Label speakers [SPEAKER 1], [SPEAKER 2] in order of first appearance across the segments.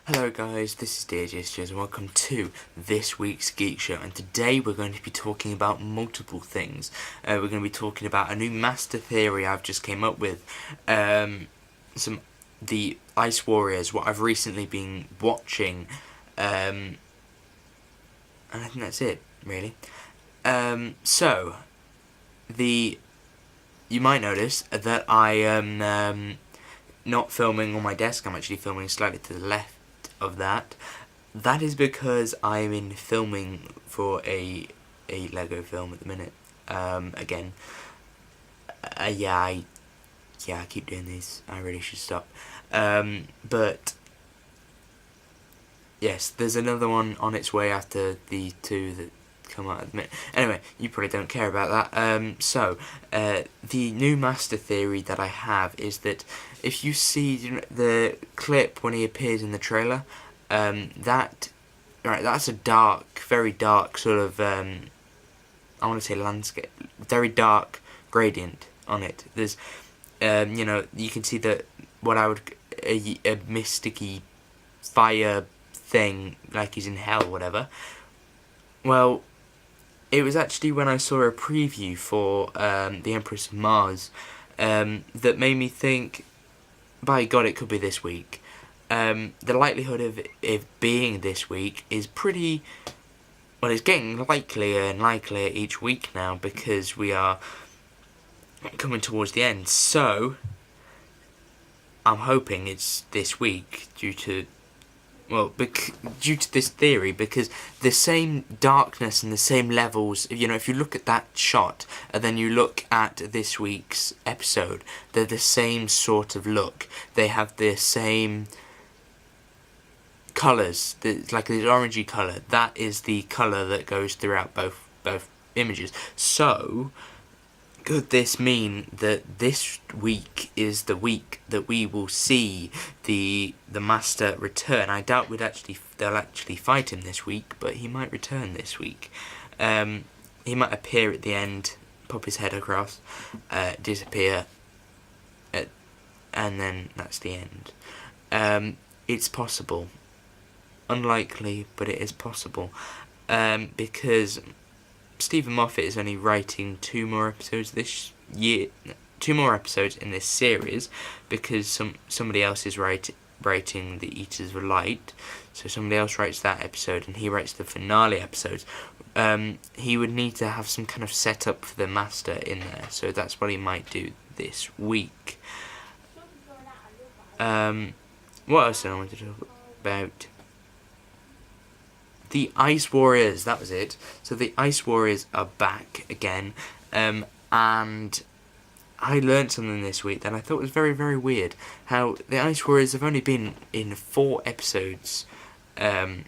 [SPEAKER 1] Hello guys, this is DJS and welcome to this week's Geek Show, and today we're going to be talking about multiple things. We're going to be talking about a new master theory I've just came up with, the Ice Warriors, what I've recently been watching, and I think that's it, really. You might notice that I am not filming on my desk. I'm actually filming slightly to the left of that. That is because I'm in filming for a Lego film at the minute. Again, I keep doing these. I really should stop. But yes, there's another one on its way after the two that come out at the minute. Anyway, you probably don't care about that. The new master theory that I have is that if you see the clip when he appears in the trailer, that's a dark, very dark sort of, I want to say landscape, very dark gradient on it. There's, you can see that what I would, a mysticky fire thing, like he's in hell or whatever. Well, it was actually when I saw a preview for The Empress of Mars that made me think, by God, it could be this week. The likelihood of it being this week is pretty... Well, it's getting likelier and likelier each week now because we are coming towards the end. So, I'm hoping it's this week due to this theory, because the same darkness and the same levels, if you look at that shot and then you look at this week's episode, they're the same sort of look. They have the same colours, like this orangey colour. That is the colour that goes throughout both images. So, could this mean that this week is the week that we will see the Master return? I doubt they'll actually fight him this week, but he might return this week. He might appear at the end, pop his head across, disappear, and then that's the end. It's possible. Unlikely, but it is possible. Because Stephen Moffat is only writing 2 more episodes this year, 2 more episodes in this series, because somebody else is writing The Eaters of Light, so somebody else writes that episode, and he writes the finale episodes. He would need to have some kind of setup for the Master in there, so that's what he might do this week. What else did I want to talk about? The Ice Warriors, that was it. So the Ice Warriors are back again, and I learned something this week that I thought was very, very weird. How the Ice Warriors have only been in 4 episodes of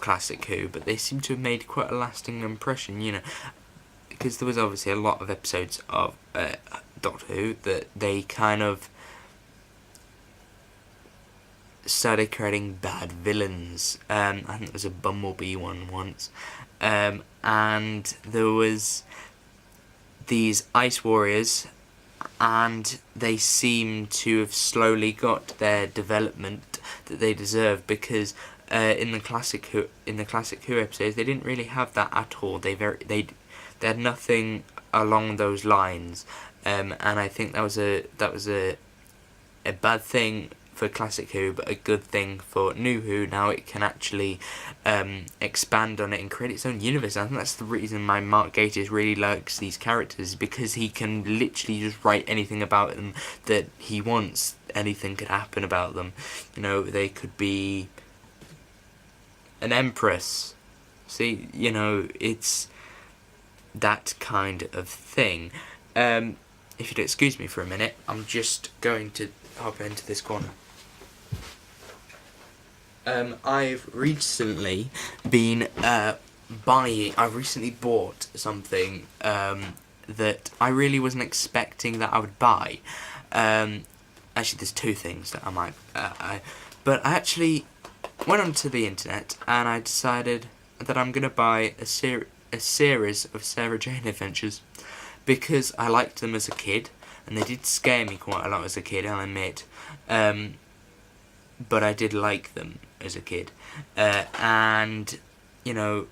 [SPEAKER 1] Classic Who, but they seem to have made quite a lasting impression, because there was obviously a lot of episodes of Doctor Who that they kind of started creating bad villains. I think there was a Bumblebee one once, and there was these Ice Warriors, and they seem to have slowly got their development that they deserve, because in the Classic Who episodes they didn't really have that at all. They had nothing along those lines, and I think that was a bad thing for Classic Who, but a good thing for New Who. Now it can actually expand on it and create its own universe. I think that's the reason why Mark Gatiss really likes these characters, because he can literally just write anything about them that he wants. Anything could happen about them. They could be an empress. See, it's that kind of thing. If you'd excuse me for a minute, I'm just going to hop into this corner. I've recently bought something that I really wasn't expecting that I would buy. Actually, there's 2 things that I might, but I actually went onto the internet and I decided that I'm gonna buy a series of Sarah Jane Adventures, because I liked them as a kid, and they did scare me quite a lot as a kid, I'll admit. but I did like them as a kid, and you know,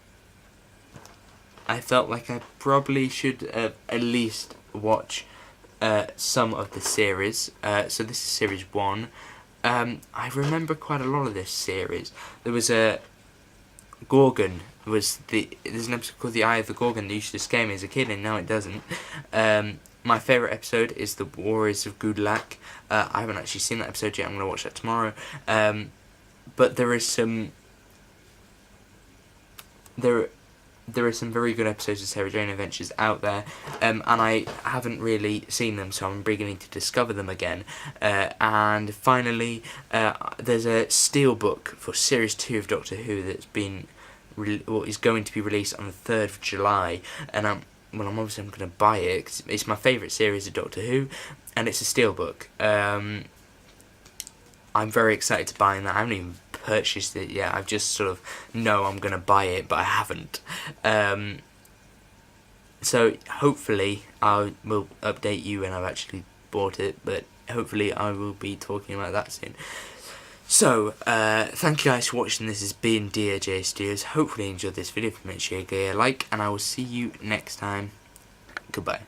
[SPEAKER 1] I felt like I probably should at least watch some of the series. So this is series 1. I remember quite a lot of this series. There was a Gorgon. There's an episode called The Eye of the Gorgon that used to scare me as a kid, and now it doesn't. My favourite episode is The Warriors of Gudlak. I haven't actually seen that episode yet. I'm going to watch that tomorrow. But there is some... There are some very good episodes of Sarah Jane Adventures out there, and I haven't really seen them, so I'm beginning to discover them again. And finally, there's a steelbook for Series 2 of Doctor Who that's been is going to be released on the 3rd of July, and I'm going to buy it, 'cause it's my favourite series of Doctor Who, and it's a steelbook. I'm very excited to buy that. I haven't even purchased it yet. I've just sort of know I'm going to buy it, but I haven't. So hopefully I will update you when I've actually bought it, but hopefully I will be talking about that soon. So, thank you guys for watching. This has been DRJ Studios. Hopefully you enjoyed this video. Make sure you give it a like, and I will see you next time. Goodbye.